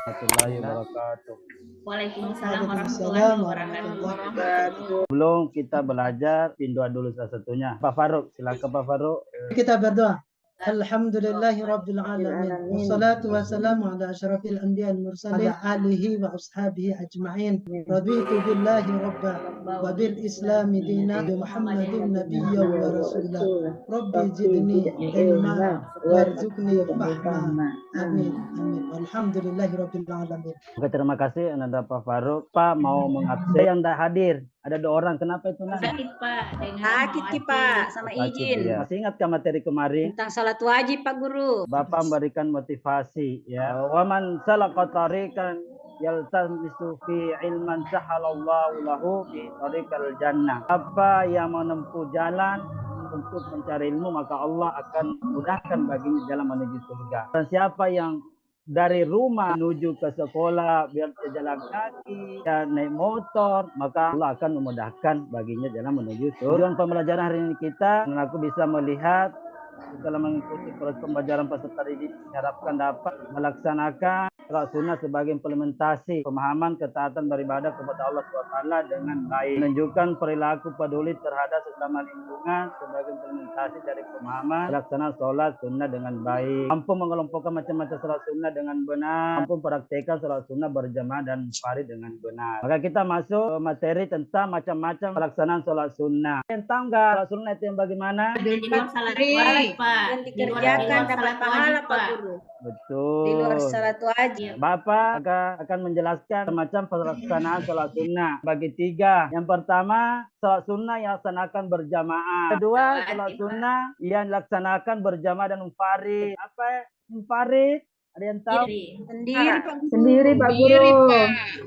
warahmatullahi wabarakatuh. Waalaikumsalam Waalaikumsalam warahmatullahi warahmatullahi wabarakatuh. wabarakatuh. Sebelum kita belajar, doa dulu salah satunya. Pak Faruk, silakan Pak Faruk. Kita berdoa. Alhamdulillahi Rabbil Alamin. Wassalatu wassalamu ala asyrafil anbiya wal mursalin ala alihi wa ashabihi ajma'in. Raditu billahi rabba wa bil islami dina bi Muhammadin nabiyya wa rasulah. Rabbi zidni ilma warzuqni fahma. Amin. Amin. Alhamdulillahi Rabbil Alamin. Oke, terima kasih Anda Pak Faruk. Pak mau mengabsen yang tidak hadir. Ada 2 orang. Kenapa itu Nak? Sakit Pak, dengan Sakit Ki Pak, sama Sakit, izin. ya. Masih ingat ke materi kemarin? Tentang salat wajib Pak Guru. Bapak memberikan motivasi ya. Wa man salaka tariqan yaltamisu fi ilman sahalallahu lahu fi tariqal jannah. Apa yang menempuh jalan untuk mencari ilmu, maka Allah akan mudahkan baginya jalan menuju surga. Dan siapa yang dari rumah menuju ke sekolah biar jalan kaki dan naik motor, maka Allah akan memudahkan baginya jalan menuju surga. Tujuan pembelajaran hari ini kita, dan aku bisa melihat setelah mengikuti proses pembelajaran peserta didik, diharapkan dapat melaksanakan sholat sunnah sebagai implementasi pemahaman ketaatan beribadah kepada Allah SWT dengan baik, menunjukkan perilaku peduli terhadap sesama lingkungan sebagai implementasi dari pemahaman pelaksanaan sholat sunnah dengan baik, mampu mengelompokkan macam-macam sholat sunnah dengan benar, mampu praktekkan sholat sunnah berjamaah dan farid dengan benar. Maka kita masuk ke materi tentang macam-macam pelaksanaan sholat sunnah. Yang tahu nggak sholat sunnah itu yang bagaimana? Di luar salat wajib Pak. Yang dikerjakan dapat pahala Pak Guru. Betul. Di luar salat wajib. Bapak akan menjelaskan macam pelaksanaan sholat sunnah bagi 3. Yang pertama, sholat sunnah yang dilaksanakan berjamaah. Kedua, sholat sunnah yang dilaksanakan berjamaah dan munfarid. Apa munfarid? Ada yang tahu? Sendiri Pak Guru. Sendiri Pak Guru.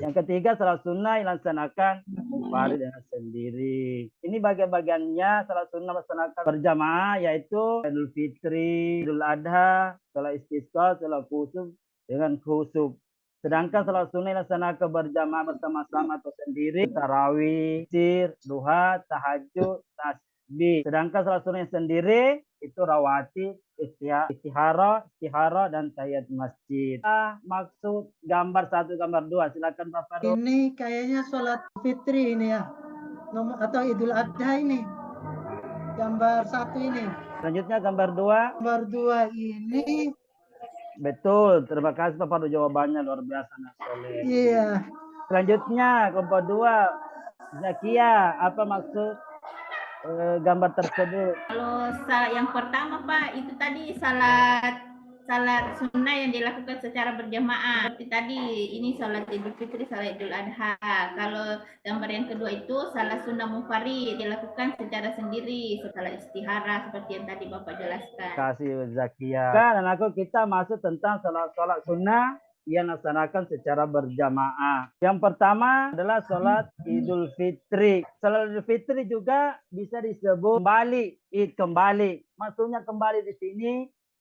Yang ketiga, sholat sunnah yang dilaksanakan munfarid dengan sendiri. Ini bagian-bagiannya sholat sunnah dilaksanakan berjamaah, yaitu Idul Fitri, Idul Adha, sholat istisqa, sholat khusuf dengan khusuf. Sedangkan sholat sunnah dilaksanakan berjamaah bersama-sama atau sendiri, tarawih, sir, duha, tahajud, tasbih. Sedangkan sholat sunnah yang sendiri itu rawatib, istihara, dan tahiyat masjid. Maksud gambar 1, gambar 2, silakan Pak Faruk. Ini kayaknya sholat fitri ini ya. Atau Idul Adha ini. Gambar 1 ini. Selanjutnya gambar 2. Gambar 2 ini. Betul, terima kasih Pak Faruk, jawabannya luar biasa Nak Soleh. Iya. Selanjutnya gambar 2, Zakia, apa maksud gambar tersebut? Kalau yang pertama Pak, itu tadi salat sunnah yang dilakukan secara berjamaah. Seperti tadi, ini salat Idul Fitri, salat Idul Adha. Kalau gambar yang kedua itu salat sunnah munfarid, dilakukan secara sendiri, salat istihara seperti yang tadi Bapak jelaskan. Terima kasih Zakia. Dan aku kita masuk tentang salat sunnah yang dilaksanakan secara berjamaah. Yang pertama adalah sholat Idul Fitri. Sholat Idul Fitri juga bisa disebut kembali, Id kembali. Maksudnya kembali di sini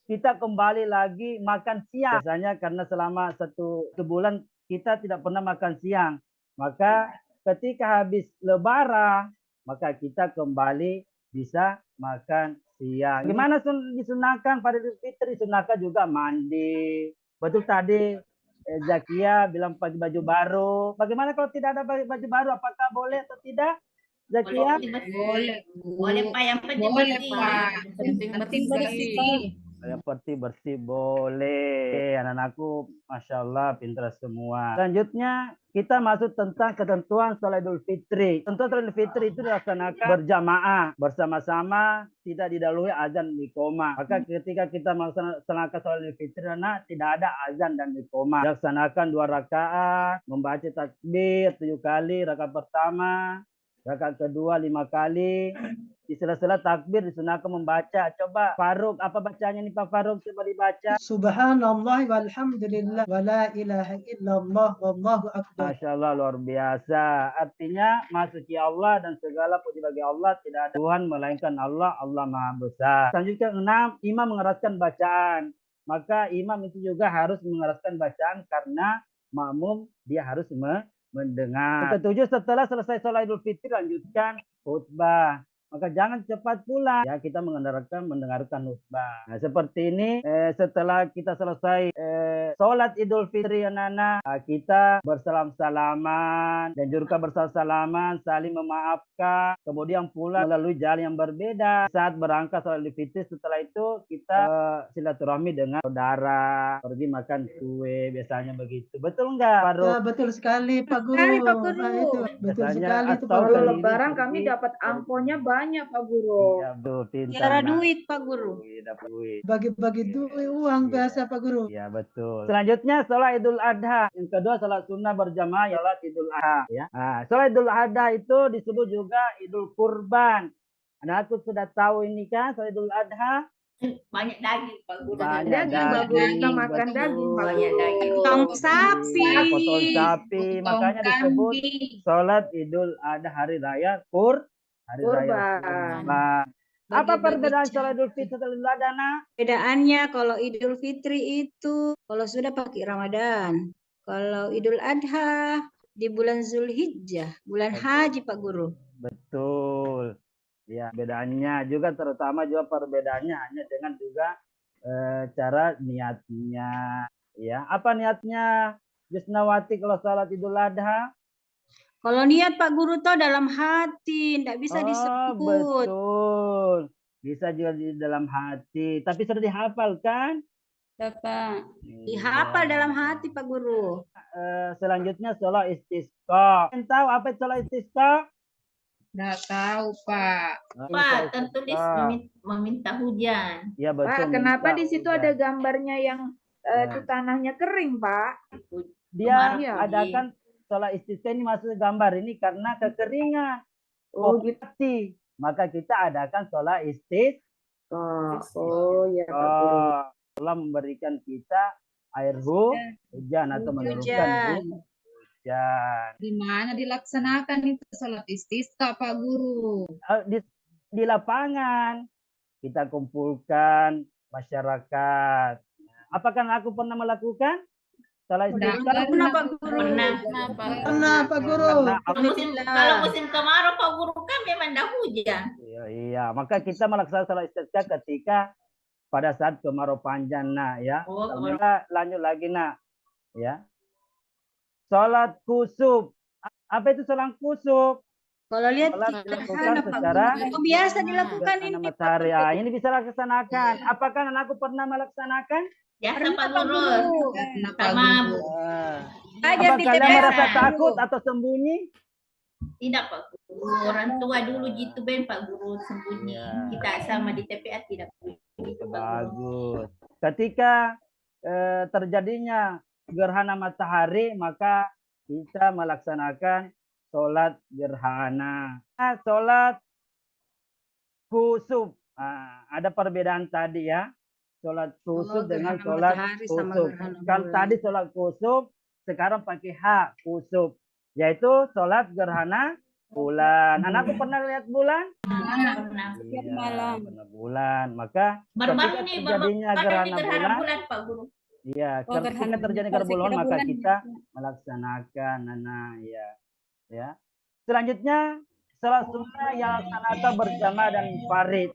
kita kembali lagi makan siang. Biasanya karena selama satu bulan kita tidak pernah makan siang. Maka ketika habis lebaran, maka kita kembali bisa makan siang. Gimana disunahkan pada Idul Fitri? Sunahkan juga mandi. Betul tadi Zakia bilang pakai baju baru. Bagaimana kalau tidak ada baju baru? Apakah boleh atau tidak? Zakia? Boleh Pak, yang penting bersih. Yang penting bersih boleh. Anak-anakku Masya Allah pintar semua. Selanjutnya kita masuk tentang ketentuan sholat Idul Fitri. Tentu sholat Idul Fitri itu dilaksanakan berjamaah bersama-sama, tidak didahului azan iqomah. Maka ketika kita melaksanakan sholat Idul Fitri, tidak ada azan dan iqomah. Dilaksanakan 2 rakaat, membaca takbir 7 kali, rakaat pertama, rakaat kedua 5 kali. Di sela-sela takbir disunahkan membaca. Coba Faruk, apa bacanya nih Pak Faruk? Coba dibaca. Subhanallah walhamdulillah wa la ilaha illallah wallahu akbar. Masya Allah, luar biasa. Artinya, Maha Allah dan segala puji bagi Allah. Tidak ada Tuhan melainkan Allah. Allah Maha Besar. Selanjutnya 6, imam mengeraskan bacaan. Maka imam itu juga harus mengeraskan bacaan karena makmum dia harus mendengar. Ketujuh, setelah selesai sholat Idul Fitri lanjutkan khutbah. maka jangan cepat pulang. Ya, kita mendengarkan khutbah. Nah, seperti ini setelah kita selesai sholat Idul Fitri anak-anak, kita bersalam-salaman dan juga bersalam-salaman, saling memaafkan, kemudian pulang melalui jalan yang berbeda. Saat berangkat sholat Idul Fitri, setelah itu kita silaturahmi dengan saudara, pergi makan kue, biasanya begitu. Betul enggak, Pak Ru? Ya, betul sekali Pak Guru. Sekali, Pak Guru. Nah, itu betul Biasanya sekali itu Pak atau Guru. Kalau sendiri lebaran kami pergi dapat amponya banyak Pak Guru. Iya, betul, pintar. Tiara Nak. duit Pak Guru. Dapat duit. Bagi-bagi duit uang Iya. biasa Pak Guru. Iya, betul. Selanjutnya sholat Idul Adha. Yang kedua sholat sunnah berjamaah sholat Idul Adha. Ya. Nah, sholat Idul Adha itu disebut juga Idul Kurban. Aku sudah tahu ini kan sholat Idul Adha. Banyak daging Pak Guru. Banyak Daging, Pak Guru. Kita makan betul. daging, Pak Banyak daging. Potong sapi. Potong sapi. Makanya disebut sholat Idul Adha, hari raya hari raya Kurban. Apa perbedaan sholat Idul Fitri dan Idul Adha, Nak? Bedaannya kalau Idul Fitri itu kalau sudah pakai Ramadan. Kalau Idul Adha di bulan Zulhijjah, bulan haji Pak Guru. Betul. Ya, bedanya juga terutama juga perbedaannya hanya dengan juga cara niatnya. Ya, apa niatnya Jusnawati kalau sholat Idul Adha? Kalau niat Pak Guru tuh dalam hati, tidak bisa disebut. Betul. Bisa juga di dalam hati, tapi sudah dihafal kan? Bapak. Dihafal dalam hati Pak Guru. Selanjutnya sholat istisqa. Kalian tahu apa itu sholat istisqa? Nggak tahu Pak. Pak, tertulis meminta hujan. Ya, betul. Pak, kenapa minta di situ hujan. ada gambarnya yang itu tanahnya kering Pak? Dia Iya. adakan sholat istisqa ini maksud gambar ini karena kekeringan. Oh gitu. Hati. Maka kita adakan sholat istisqa. Oh ya Pak Guru. Allah memberikan kita air hujan atau menurunkan hujan. Di mana dilaksanakan itu sholat istisqa Pak Guru? Di lapangan kita kumpulkan masyarakat. Apakah aku pernah melakukan sholat istisqa? Pernah Pak Guru. Pernah Pak Guru. Kalau musim kemarau Pak Guru kan memang dah hujan. Iya, maka kita melaksanakan sholat istisqa ketika pada saat kemarau panjang, Nak, ya. Oh, Kita lanjut lagi, Nak, ya. Sholat kusuf. Apa itu sholat kusuf? Kalau lihat Sholat kita dilakukan Pak secara Guru. Oh, biasa dilakukan gerhana ini Pak matahari. Guru. Ah, ini bisa laksanakan. Apakah anakku pernah melaksanakan? Biasa Pernah, Pak Pak Guru. Guru. Sama Ajar Apa di kalian TPA. merasa takut atau sembunyi? tidak Pak Guru. Orang tua dulu gitu Ben Pak Guru sembunyi. Ya. Kita sama di TPA tidak begitu Pak Guru. Bagus. Ketika terjadinya gerhana matahari, maka kita melaksanakan sholat gerhana. Sholat kusuf. Ada perbedaan tadi ya. Sholat kusuf dengan gerhana sholat matahari sama kusuf. gerhana Kalau bulan. tadi sholat kusuf, sekarang pakai H, kusuf. Yaitu sholat gerhana bulan. Anakku pernah lihat bulan? Pernah. Iya, benar bulan. Maka Baru-baru ketika nih, terjadinya baru-baru gerhana ini gerhana bulan, bulan Pak Guru. iya, ketika terjadi gerhana bulan, maka kita melaksanakan, ya. Ya. Selanjutnya, sholat sunnah yang laksanakan berjamaah dan munfarid.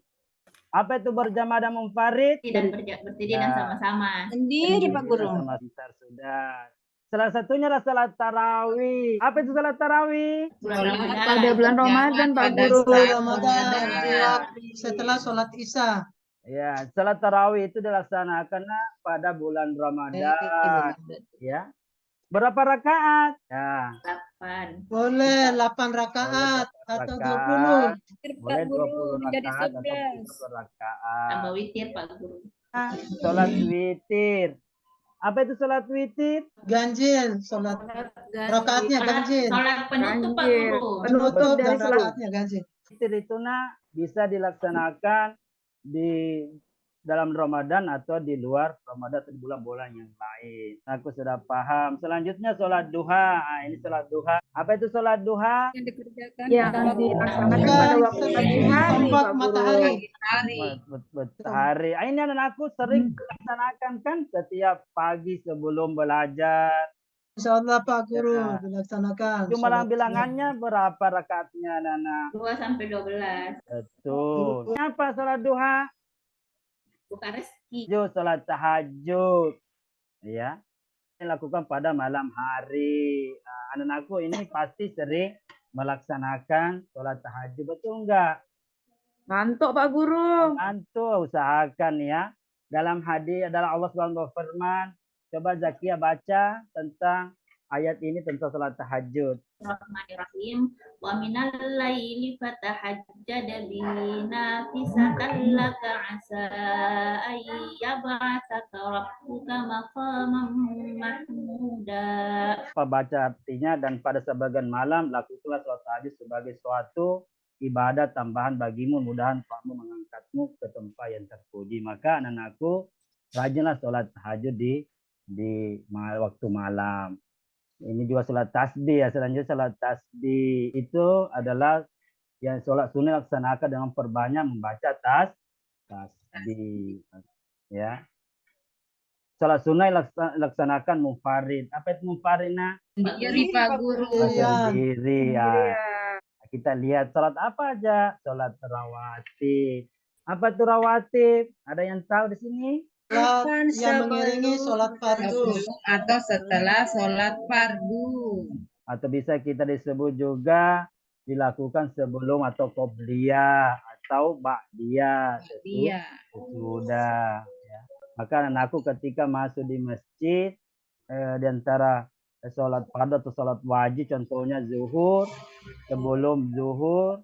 Apa itu berjamaah dan munfarid? Tidak berdiri dan sama-sama. Sendiri Pak Guru. Sama sebentar sudah. Salah satunya adalah salat tarawih. Apa itu salat tarawih? Pada bulan Ramadan Pak Guru. Ramadan. Ya, setelah sholat Isya. Ya, salat tarawih itu dilaksanakan pada bulan Ramadan. Ya. Berapa rakaat? Ya, 8. Boleh 8 rakaat atau 20. boleh 20 rakaat atau 30 rakaat. Tambah witir Pak Guru. Sholat witir. Apa itu sholat witir? Ganjil, sholat rakaatnya ganjil. Sholat penutup Pak Ganjil. Guru. Penutup dari dan sholat. rakaatnya ganjil. Witir itu bisa dilaksanakan di dalam Ramadan atau di luar Ramadan atau di bulan-bulan yang lain. Aku sudah paham. Selanjutnya sholat duha. Ini sholat duha. Apa itu sholat duha? Yang dilaksanakan pada waktu pagi hari Tempat Pak Guru. matahari. Matahari. Ini anak aku sering dilaksanakan kan setiap pagi sebelum belajar. Insyaallah Pak Guru Ya. dilaksanakan. Jumlah sholat bilangannya berapa rakaatnya, Nana? 2 sampai 12. Betul. Apa sholat duha? Bukan rezeki. Sholat tahajud. Ya. Lakukan pada malam hari. Anak-anakku ini pasti sering melaksanakan sholat tahajud, betul enggak? Ngantuk Pak Guru. Antum usahakan ya. Dalam hadis adalah Allah Subhanahu wa firman. Coba Zakia baca tentang ayat ini tentang sholat tahajud. Bismillahirrahmanirrahim. Wa minal laili fatahajjada bihi nafisatan laka asa ay yab'atsaka rabbuka maqaman mahmuda. Apa baca artinya, dan pada sebagian malam lakukanlah sholat tahajud sebagai suatu ibadah tambahan bagimu, mudahan kamu mengangkatmu ke tempat yang terpuji. Maka anak-anakku rajinlah sholat tahajud di waktu malam. Ini juga sholat tasbih ya. Selanjutnya sholat tasbih itu adalah yang sholat sunnah laksanakan dengan perbanyak membaca tasbih. Ya. Sholat sunnah laksanakan munfarid. Apa itu munfarid? Sendiri Pak Guru. Sendiri ya. Kita lihat sholat apa aja. Sholat rawatib. Apa itu rawatib? Ada yang tahu di sini? Sholat yang mengiringi sholat fardu. Atau setelah sholat fardu. Atau bisa kita disebut juga dilakukan sebelum atau qobliyah atau ba'diyah. Iya. Sudah. Ya. Maka anakku ketika masuk di masjid, di antara sholat fardu atau sholat wajib, contohnya zuhur, sebelum zuhur,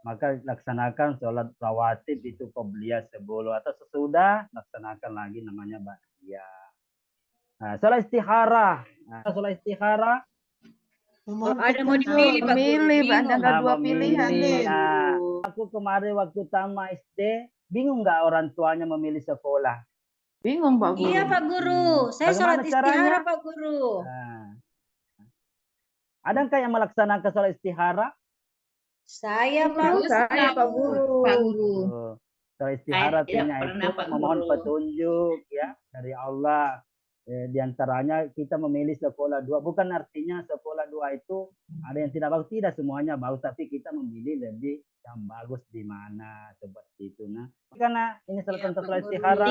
maka laksanakan sholat rawatib itu qobliyah sebelum atau sesudah, laksanakan lagi namanya ba'diyah. Nah, sholat istikharah. Sholat istikharah. Ada mau dipilih Pak Guru. Memilih, Bingung. antara dua pilihan nih. Aku kemarin waktu tamat SD, bingung nggak orang tuanya memilih sekolah? Bingung Pak Guru. Iya Pak Guru, saya Bagaimana sholat caranya? istihara Pak Guru. Nah. Ada nggak yang melaksanakan sholat istihara? Saya Pak. Saya Pak Guru. Pak Guru. Sholat istihara Saya tidak artinya pernah, itu Pak memohon Guru. petunjuk ya dari Allah. Di antaranya kita memilih sekolah dua. Bukan artinya sekolah dua itu ada yang tidak bagus, tidak semuanya bagus, tapi kita memilih lebih yang bagus di mana seperti itu. Nah, karena ini salah satu sholat istihara.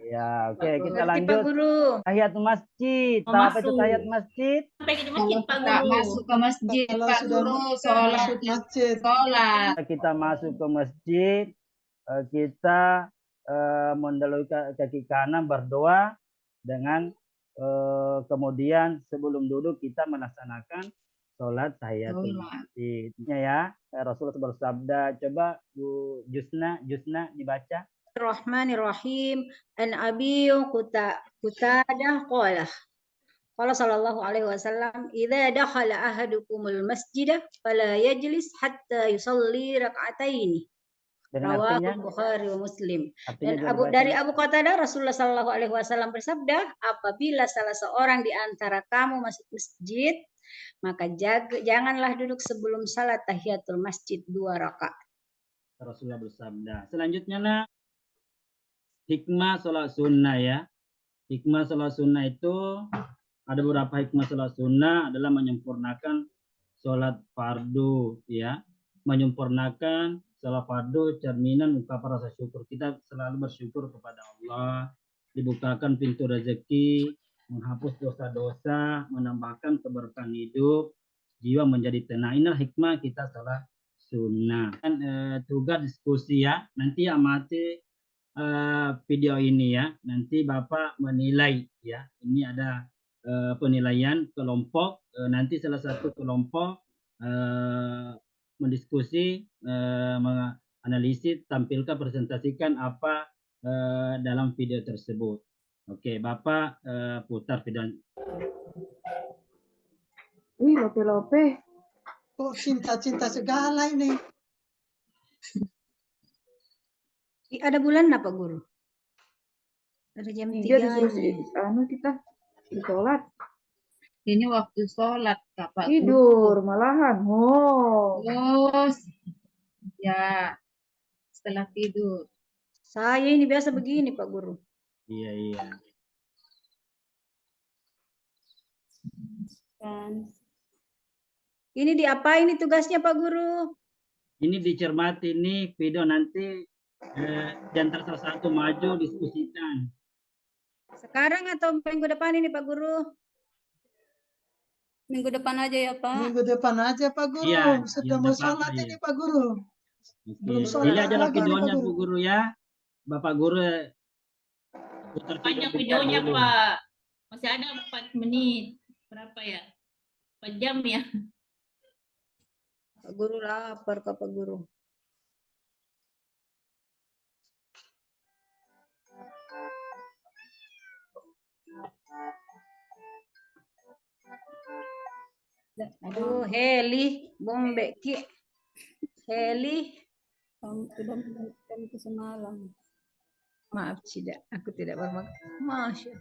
Ya, oke, kita Ngerti Pak lanjut. Guru. Tahiyat masjid. Mau Tahu apa itu masuk. tahiyat masjid? Sampai di masjid Pak Tak Guru. masuk ke masjid Kalau Pak sudah Guru. Sholat. masuk masjid, Sholat. Kita masuk ke masjid, kita mendahului kaki kanan berdoa dengan kemudian sebelum duduk kita melaksanakan sholat tahiyatul masjidnya ya. Rasulullah bersabda, coba Bu Jusna dibaca. Bismillahirrahmanirrahim. An Abi Qutadah qala. Qala sallallahu alaihi wasallam, "Idza dakhala ahadukumul masjidah fala yajlis hatta yusalli rak'ataini." Dengan artinya, Rawahu Bukhari wa Muslim. artinya Dan juga dibaca. dari Abu Qatadah Rasulullah sallallahu alaihi wasallam bersabda, apabila salah seorang di antara kamu masuk masjid, maka janganlah duduk sebelum salat tahiyatul masjid 2 rakaat. Rasulullah bersabda. Selanjutnya nah, hikmah sholat sunnah ya. Hikmah sholat sunnah itu ada beberapa hikmah sholat sunnah adalah menyempurnakan sholat fardu ya. Menyempurnakan sholat fardu cerminan ungkapan rasa syukur. Kita selalu bersyukur kepada Allah. Dibukakan pintu rezeki, menghapus dosa-dosa, menambahkan keberkahan hidup, jiwa menjadi tenang. Inilah hikmah kita sholat sunnah. Dan tugas diskusi ya. Nanti amati video ini ya. Nanti Bapak menilai ya. Ini ada penilaian kelompok. Nanti salah satu kelompok mendiskusi, menganalisis, tampilkan, presentasikan apa dalam video tersebut. Oke, Bapak putar video. Wih, lope-lope. kok cinta-cinta segala ini. Ada bulan apa Guru? Ada jam 3 Tiga disuruh ini. kita sholat. Ini waktu sholat Pak Guru. Tidur malahan. Oh. Terus ya setelah tidur. Saya ini biasa begini Pak Guru. Iya. Ini diapain ini tugasnya Pak Guru? Ini dicermati nih video nanti di antara salah satu maju diskusikan. Sekarang atau minggu depan ini Pak Guru? Minggu depan aja ya Pak. Minggu depan aja Pak Guru. Iya, Sudah iya, mau nggak apa-apa, sholat ya. ini Pak Guru. Oke. Belum sholat Dilihat aja lagi nih, videonya Pak Bu Guru. Guru ya. Bapak Guru putar Banyak video videonya dulu. Pak. Masih ada 4 menit. Berapa ya? 4 jam ya? Pak Guru lapar Pak Guru. Aduh, Heli, bombe ki. Heli. Sudah menanyakan itu semalam. Maaf tidak, aku tidak bermaksud. Masya.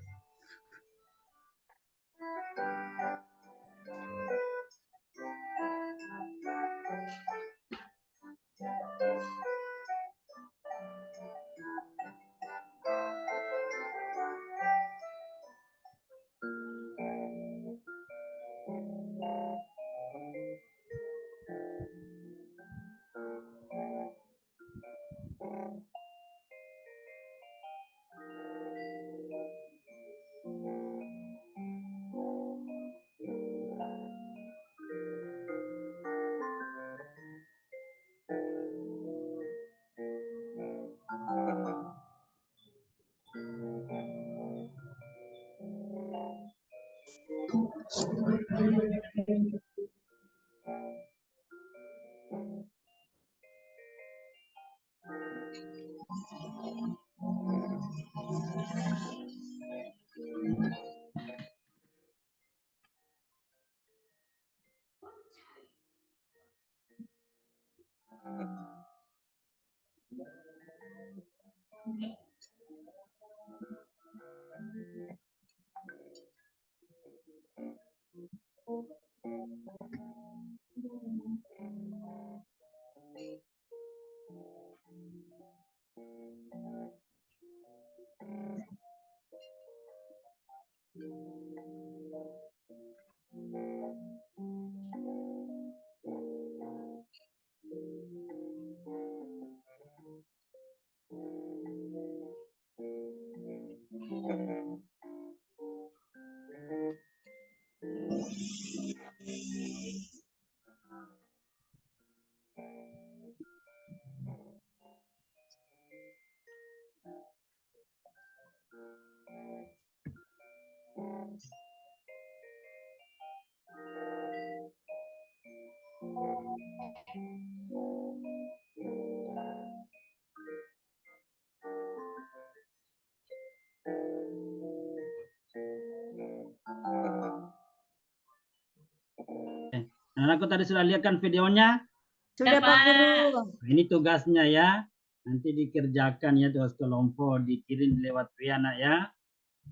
Aku tadi sudah lihat kan videonya. Sudah Pak Guru. Nah, ini tugasnya ya. Nanti dikerjakan ya tugas kelompok, dikirim lewat via anak ya.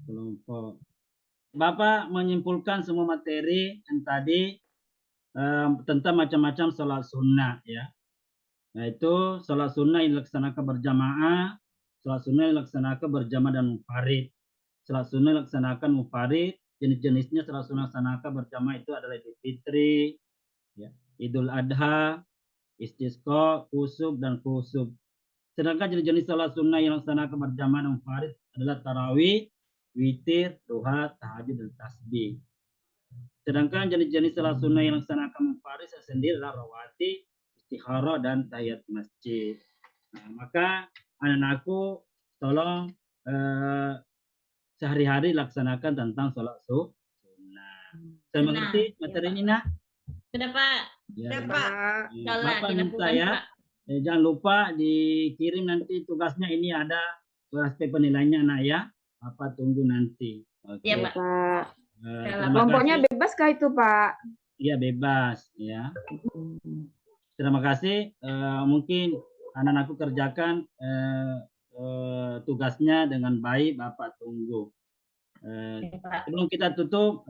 Kelompok. Bapak menyimpulkan semua materi yang tadi tentang macam-macam sholat sunnah ya. Yaitu sholat sunnah yang dilaksanakan berjamaah, sholat sunnah yang dilaksanakan berjamaah dan munfarid. Sholat sunnah yang dilaksanakan munfarid, jenis-jenisnya sholat sunnah dilaksanakan berjamaah itu adalah Idul Fitri, ya, Idul Adha, Istisqa, Kusub, dan Kusub. Sedangkan jenis-jenis sholat sunnah yang dilaksanakan berjamaah dan munfarid adalah tarawih, witir, duha, tahajud, dan tasbih. Sedangkan jenis-jenis sholat sunnah yang dilaksanakan munfarid sendiri adalah rawatib, istikharah, dan tahiyat masjid. Nah, maka anak-anakku tolong sehari-hari laksanakan tentang sholat sunnah. Saya mengerti materi ini, nak? Sudah Pak. Ya, Sudah Pak. Bapak minta ya, jangan lupa dikirim nanti tugasnya, ini ada aspek penilaiannya, nak ya. Bapak tunggu nanti. Oke. Iya Pak. Pak. Terima Kelompoknya kasih. bebas kah itu Pak? Iya bebas ya. Terima kasih. Mungkin anak-anakku kerjakan tugasnya dengan baik. Bapak tunggu. Sebelum kita tutup,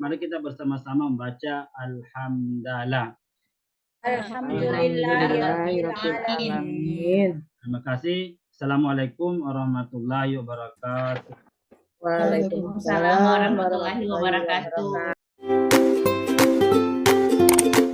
mari kita bersama-sama membaca Alhamdulillah. Alhamdulillahirrahmanirrahim. Terima kasih. Assalamualaikum warahmatullahi wabarakatuh. Waalaikumsalam warahmatullahi wabarakatuh.